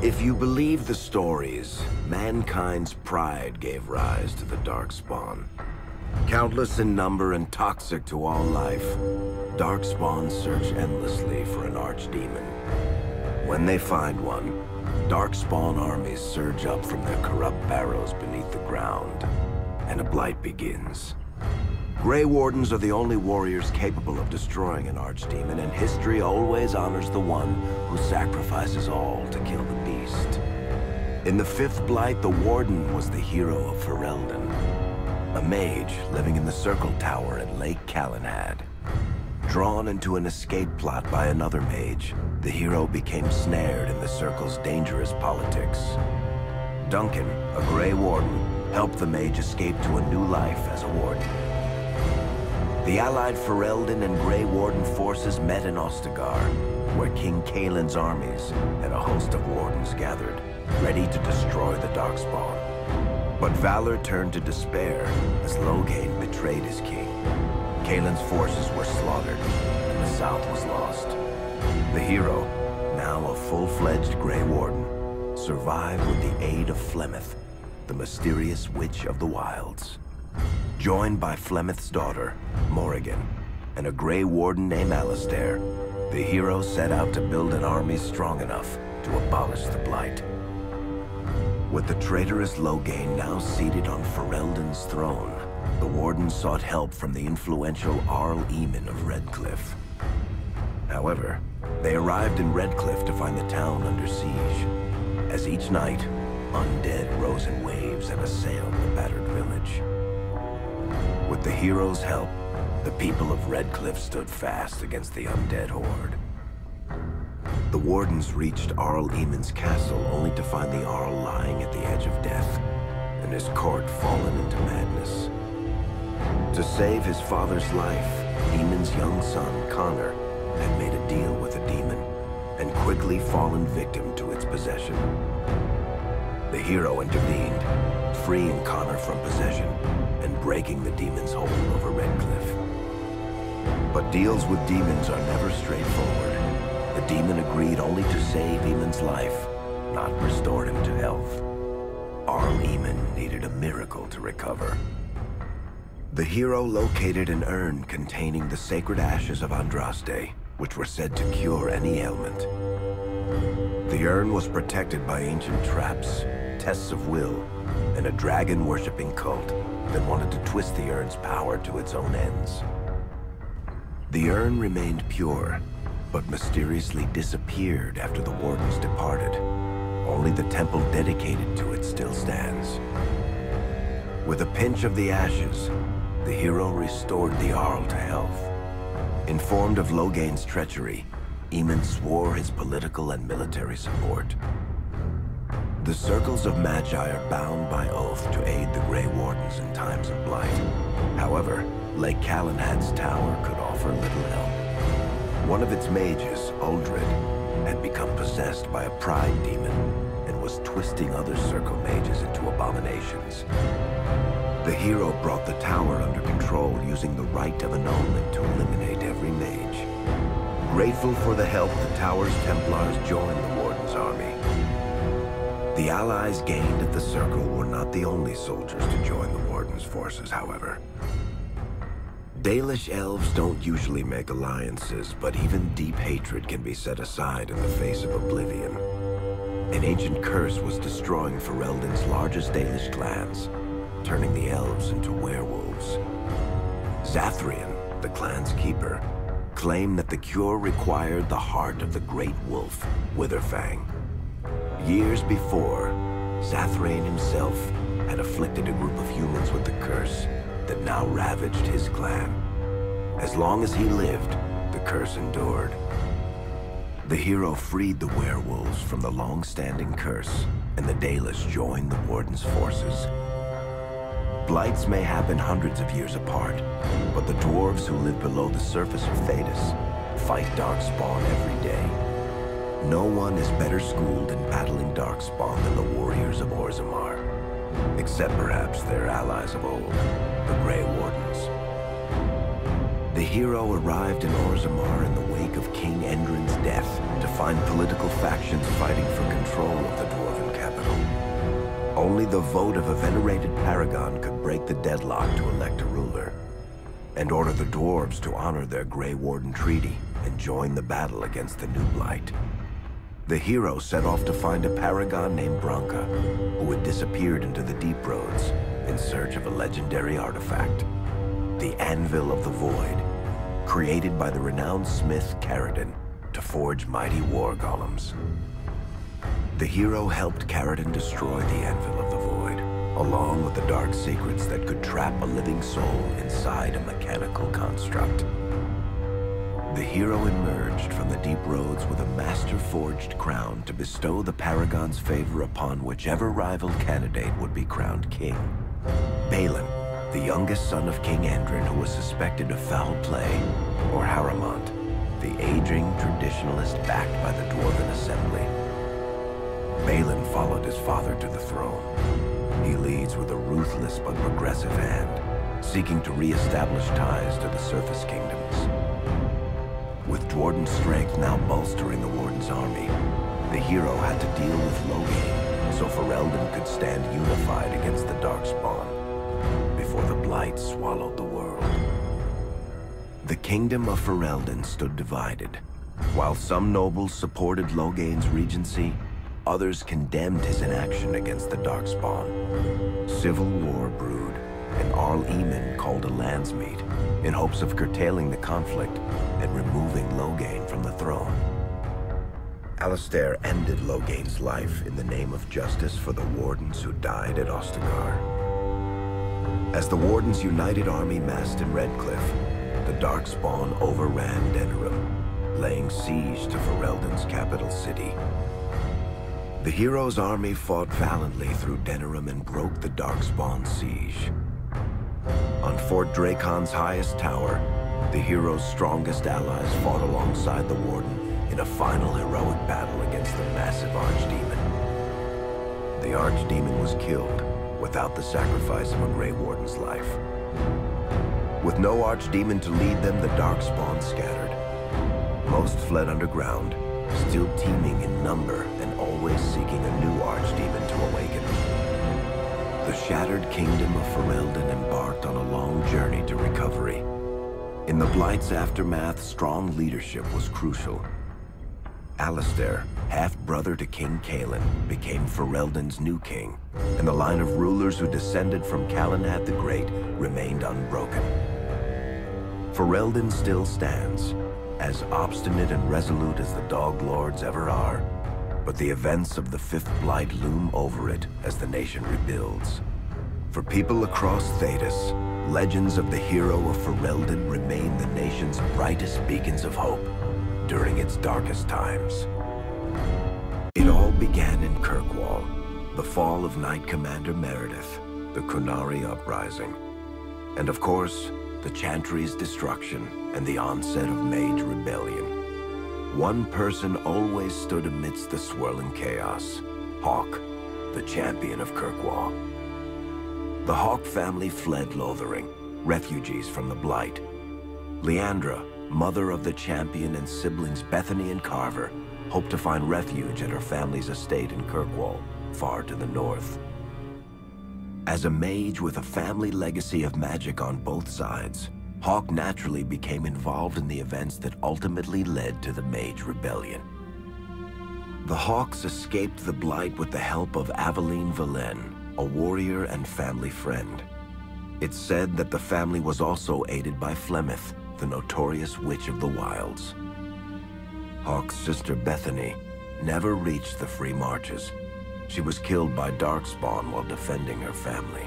If you believe the stories, mankind's pride gave rise to the Darkspawn. Countless in number and toxic to all life, Darkspawn search endlessly for an archdemon. When they find one, Darkspawn armies surge up from their corrupt barrows beneath the ground, and a blight begins. Grey Wardens are the only warriors capable of destroying an archdemon, and history always honors the one who sacrifices all to kill the beast. In the fifth blight, the Warden was the hero of Ferelden, a mage living in the Circle Tower at Lake Calenhad. Drawn into an escape plot by another mage, the hero became snared in the Circle's dangerous politics. Duncan, a Grey Warden, helped the mage escape to a new life as a warden. The allied Ferelden and Grey Warden forces met in Ostagar, where King Kaelin's armies and a host of wardens gathered, ready to destroy the Darkspawn. But valor turned to despair as Loghain betrayed his king. Kaelin's forces were slaughtered, and the south was lost. The hero, now a full-fledged Grey Warden, survived with the aid of Flemeth, the mysterious witch of the wilds. Joined by Flemeth's daughter, Morrigan, and a Grey Warden named Alistair, the hero set out to build an army strong enough to abolish the Blight. With the traitorous Loghain now seated on Ferelden's throne, the Warden sought help from the influential Arl Eamon of Redcliffe. However, they arrived in Redcliffe to find the town under siege. As each night, undead rose in waves and assailed the battered village. With the hero's help, the people of Redcliffe stood fast against the undead horde. The Wardens reached Arl Eamon's castle only to find the Arl lying at the edge of death, and his court fallen into madness. To save his father's life, Eamon's young son, Connor, had made a deal with a demon, and quickly fallen victim to its possession. The hero intervened, freeing Connor from possession, and breaking the demon's hold over Redcliffe. But deals with demons are never straightforward. The demon agreed only to save Eamon's life, not restore him to health. Arl Eamon needed a miracle to recover. The hero located an urn containing the sacred ashes of Andraste, which were said to cure any ailment. The urn was protected by ancient traps, tests of will, and a dragon-worshipping cult that wanted to twist the urn's power to its own ends. The urn remained pure, but mysteriously disappeared after the Wardens departed. Only the temple dedicated to it still stands. With a pinch of the ashes, the hero restored the Arl to health. Informed of Loghain's treachery, Eamon swore his political and military support. The Circles of Magi are bound by oath to aid the Grey Wardens in times of blight. However, Lake Calenhad's tower could offer little help. One of its mages, Uldred, had become possessed by a pride demon and was twisting other Circle mages into abominations. The hero brought the tower under control using the Rite of Annulment to eliminate every mage. Grateful for the help, the tower's Templars joined the Warden's army. The allies gained at the Circle were not the only soldiers to join the Warden's forces, however. Dalish elves don't usually make alliances, but even deep hatred can be set aside in the face of oblivion. An ancient curse was destroying Ferelden's largest Dalish clans, turning the elves into werewolves. Zathrian, the clan's keeper, claimed that the cure required the heart of the great wolf, Witherfang. Years before, Zathrian himself had afflicted a group of humans with the curse that now ravaged his clan. As long as he lived, the curse endured. The hero freed the werewolves from the long-standing curse, and the Dalish joined the Warden's forces. Blights may happen hundreds of years apart, but the dwarves who live below the surface of Thedas fight Darkspawn every day. No one is better schooled in battling Darkspawn than the warriors of Orzammar, except perhaps their allies of old, the Grey Wardens. The hero arrived in Orzammar in the wake of King Endrin's death to find political factions fighting for control of the Only the vote of a venerated paragon could break the deadlock to elect a ruler, and order the dwarves to honor their Grey Warden treaty and join the battle against the New Blight. The hero set off to find a paragon named Branka, who had disappeared into the Deep Roads in search of a legendary artifact, the Anvil of the Void, created by the renowned smith Caridin to forge mighty war golems. The hero helped Caridin destroy the Anvil of the Void, along with the dark secrets that could trap a living soul inside a mechanical construct. The hero emerged from the Deep Roads with a master-forged crown to bestow the Paragon's favor upon whichever rival candidate would be crowned king. Balin, the youngest son of King Endrin who was suspected of foul play, or Haramont, the aging traditionalist backed by the Dwarven Assembly. Balin followed his father to the throne. He leads with a ruthless but progressive hand, seeking to re-establish ties to the Surface Kingdoms. With Dwarden's strength now bolstering the Warden's army, the hero had to deal with Loghain so Ferelden could stand unified against the Darkspawn before the Blight swallowed the world. The kingdom of Ferelden stood divided. While some nobles supported Loghain's regency, others condemned his inaction against the Darkspawn. Civil war brewed, and Arl Eamon called a landsmeet in hopes of curtailing the conflict and removing Loghain from the throne. Alistair ended Loghain's life in the name of justice for the Wardens who died at Ostagar. As the Warden's united army massed in Redcliffe, the Darkspawn overran Denerim, laying siege to Ferelden's capital city. The hero's army fought valiantly through Denerim and broke the Darkspawn's siege. On Fort Dracon's highest tower, the hero's strongest allies fought alongside the Warden in a final heroic battle against the massive Archdemon. The Archdemon was killed without the sacrifice of a Grey Warden's life. With no Archdemon to lead them, the Darkspawn scattered. Most fled underground, still teeming in number and always seeking a new Archdemon to awaken. The shattered kingdom of Ferelden embarked on a long journey to recovery. In the Blight's aftermath, strong leadership was crucial. Alistair, half-brother to King Cailan, became Ferelden's new king, and the line of rulers who descended from Calenhad the Great remained unbroken. Ferelden still stands, as obstinate and resolute as the Dog Lords ever are, but the events of the Fifth Blight loom over it as the nation rebuilds. For people across Thedas, legends of the hero of Ferelden remain the nation's brightest beacons of hope during its darkest times. It all began in Kirkwall, the fall of Knight Commander Meredith, the Qunari uprising, and of course, the Chantry's destruction and the onset of Mage Rebellion. One person always stood amidst the swirling chaos: Hawke, the champion of Kirkwall. The Hawke family fled Lothering, refugees from the Blight. Leandra, mother of the champion, and siblings Bethany and Carver hoped to find refuge at her family's estate in Kirkwall, far to the north. As a mage with a family legacy of magic on both sides, Hawke naturally became involved in the events that ultimately led to the Mage Rebellion. The Hawks escaped the Blight with the help of Aveline Valen, a warrior and family friend. It's said that the family was also aided by Flemeth, the notorious Witch of the Wilds. Hawke's sister Bethany never reached the Free Marches. She was killed by Darkspawn while defending her family.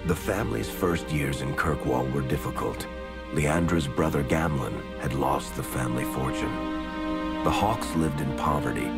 The family's first years in Kirkwall were difficult. Leandra's brother Gamlen had lost the family fortune. The Hawks lived in poverty,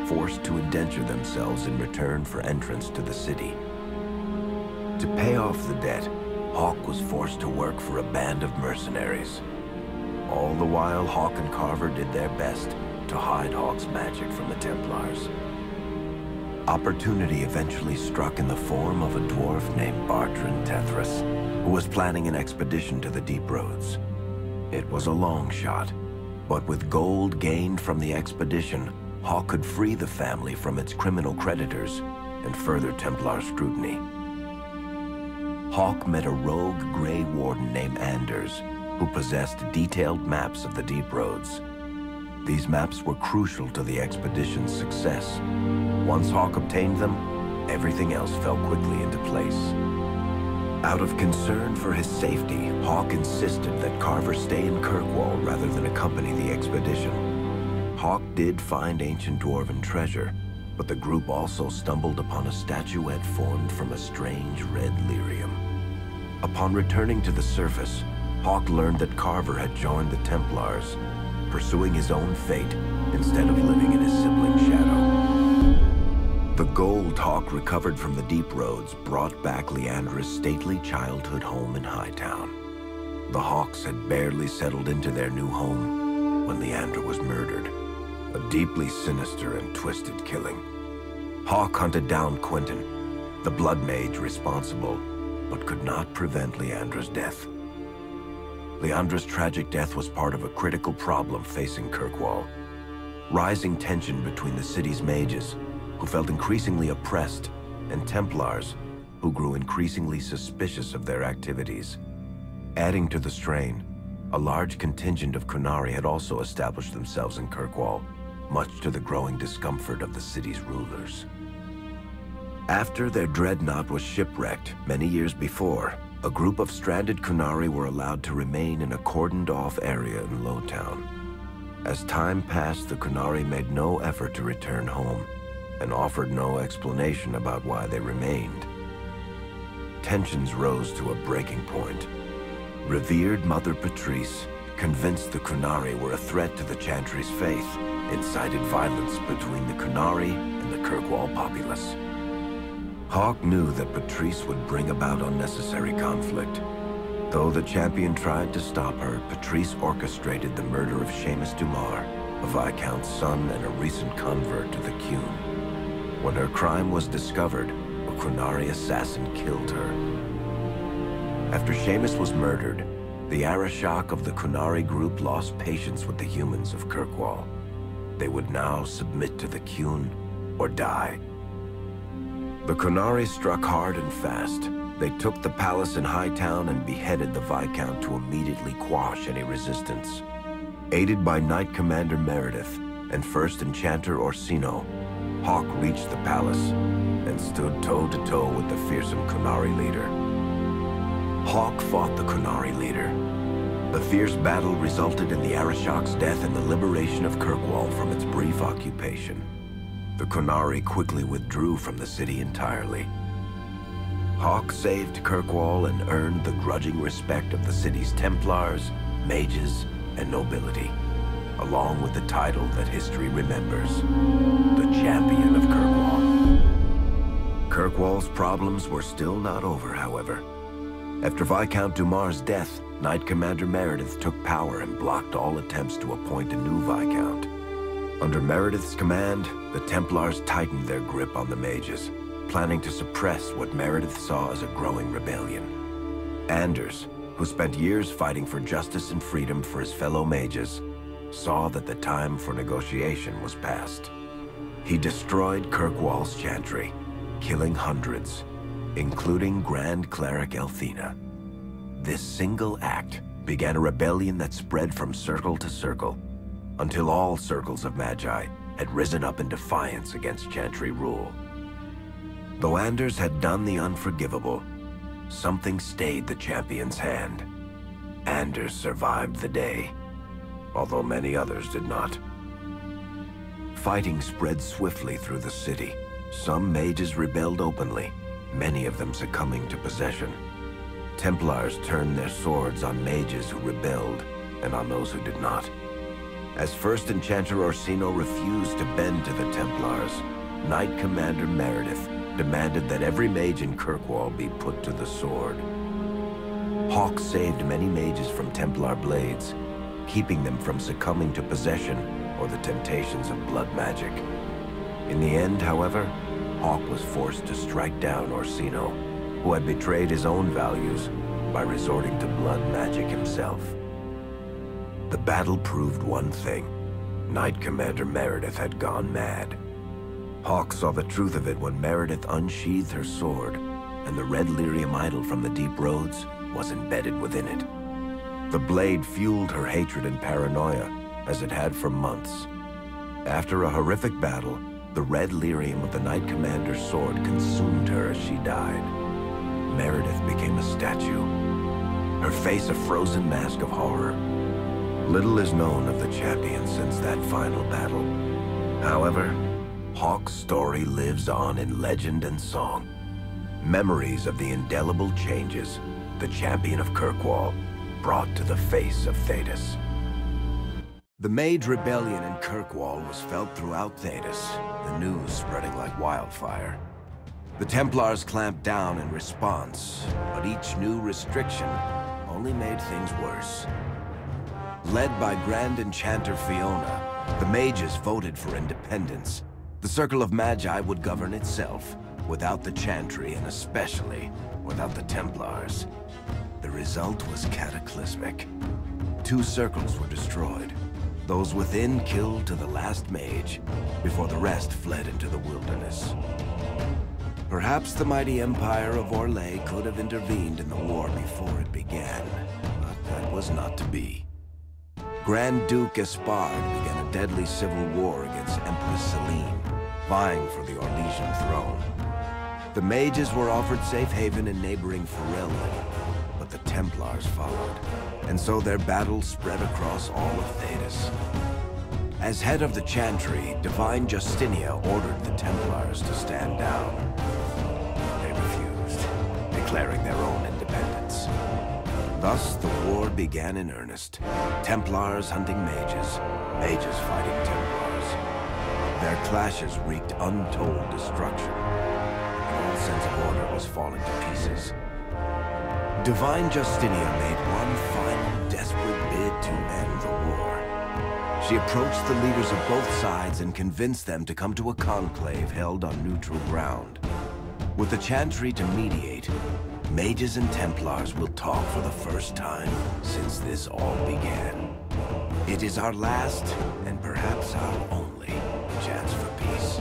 forced to indenture themselves in return for entrance to the city. To pay off the debt, Hawke was forced to work for a band of mercenaries. All the while, Hawke and Carver did their best to hide Hawke's magic from the Templars. Opportunity eventually struck in the form of a dwarf named Bartrand Tethras, who was planning an expedition to the Deep Roads. It was a long shot, but with gold gained from the expedition, Hawke could free the family from its criminal creditors and further Templar scrutiny. Hawke met a rogue Grey Warden named Anders, who possessed detailed maps of the Deep Roads. These maps were crucial to the expedition's success. Once Hawke obtained them, everything else fell quickly into place. Out of concern for his safety, Hawke insisted that Carver stay in Kirkwall rather than accompany the expedition. Hawke did find ancient dwarven treasure, but the group also stumbled upon a statuette formed from a strange red lyrium. Upon returning to the surface, Hawke learned that Carver had joined the Templars, pursuing his own fate instead of living in his sibling's shadow. The gold Hawke recovered from the Deep Roads brought back Leandra's stately childhood home in Hightown. The Hawks had barely settled into their new home when Leandra was murdered. A deeply sinister and twisted killing. Hawke hunted down Quentin, the blood mage responsible, but could not prevent Leandra's death. Leandra's tragic death was part of a critical problem facing Kirkwall. Rising tension between the city's mages, who felt increasingly oppressed, and Templars, who grew increasingly suspicious of their activities. Adding to the strain, a large contingent of Qunari had also established themselves in Kirkwall, much to the growing discomfort of the city's rulers. After their dreadnought was shipwrecked many years before, a group of stranded Qunari were allowed to remain in a cordoned-off area in Lowtown. As time passed, the Qunari made no effort to return home, and offered no explanation about why they remained. Tensions rose to a breaking point. Revered Mother Patrice, convinced the Qunari were a threat to the Chantry's faith, incited violence between the Qunari and the Kirkwall populace. Hawke knew that Patrice would bring about unnecessary conflict. Though the champion tried to stop her, Patrice orchestrated the murder of Seamus Dumar, a Viscount's son and a recent convert to the Qun. When her crime was discovered, a Qunari assassin killed her. After Seamus was murdered, the Arishok of the Qunari group lost patience with the humans of Kirkwall. They would now submit to the Qun or die. The Qunari struck hard and fast. They took the palace in Hightown and beheaded the Viscount to immediately quash any resistance. Aided by Knight Commander Meredith and First Enchanter Orsino, Hawke reached the palace and stood toe-to-toe with the fearsome Qunari leader. Hawke fought the Qunari leader. The fierce battle resulted in the Arishok's death and the liberation of Kirkwall from its brief occupation. The Qunari quickly withdrew from the city entirely. Hawke saved Kirkwall and earned the grudging respect of the city's Templars, mages, and nobility, along with the title that history remembers, the Champion of Kirkwall. Kirkwall's problems were still not over, however. After Viscount Dumar's death, Knight Commander Meredith took power and blocked all attempts to appoint a new Viscount. Under Meredith's command, the Templars tightened their grip on the mages, planning to suppress what Meredith saw as a growing rebellion. Anders, who spent years fighting for justice and freedom for his fellow mages, saw that the time for negotiation was past. He destroyed Kirkwall's chantry, killing hundreds, including Grand Cleric Elthina. This single act began a rebellion that spread from circle to circle, until all circles of Magi had risen up in defiance against Chantry rule. Though Anders had done the unforgivable, something stayed the champion's hand. Anders survived the day, although many others did not. Fighting spread swiftly through the city. Some mages rebelled openly, many of them succumbing to possession. Templars turned their swords on mages who rebelled and on those who did not. As First Enchanter Orsino refused to bend to the Templars, Knight Commander Meredith demanded that every mage in Kirkwall be put to the sword. Hawke saved many mages from Templar blades, keeping them from succumbing to possession or the temptations of blood magic. In the end, however, Hawke was forced to strike down Orsino, who had betrayed his own values by resorting to blood magic himself. The battle proved one thing. Knight Commander Meredith had gone mad. Hawke saw the truth of it when Meredith unsheathed her sword, and the red lyrium idol from the deep roads was embedded within it. The blade fueled her hatred and paranoia, as it had for months. After a horrific battle, the red lyrium of the Knight Commander's sword consumed her as she died. Meredith became a statue, her face a frozen mask of horror. Little is known of the champion since that final battle. However, Hawke's story lives on in legend and song. Memories of the indelible changes the champion of Kirkwall brought to the face of Thedas. The Mage Rebellion in Kirkwall was felt throughout Thedas, the news spreading like wildfire. The Templars clamped down in response, but each new restriction only made things worse. Led by Grand Enchanter Fiona, the mages voted for independence. The Circle of Magi would govern itself, without the Chantry and especially without the Templars. The result was cataclysmic. 2 circles were destroyed. Those within killed to the last mage, before the rest fled into the wilderness. Perhaps the mighty Empire of Orlais could have intervened in the war before it began, but that was not to be. Grand Duke Espard began a deadly civil war against Empress Celine, vying for the Orlesian throne. The mages were offered safe haven in neighboring Ferelden, but the Templars followed, and so their battle spread across all of Thedas. As head of the Chantry, Divine Justinia ordered the Templars to stand down. They refused, declaring their own independence. Thus, the war began in earnest. Templars hunting mages, mages fighting Templars. Their clashes wreaked untold destruction. All sense of order was falling to pieces. Divine Justinia made one final desperate bid to end the war. She approached the leaders of both sides and convinced them to come to a conclave held on neutral ground. With the Chantry to mediate, mages and Templars will talk for the first time since this all began. It is our last, and perhaps our only, chance for peace.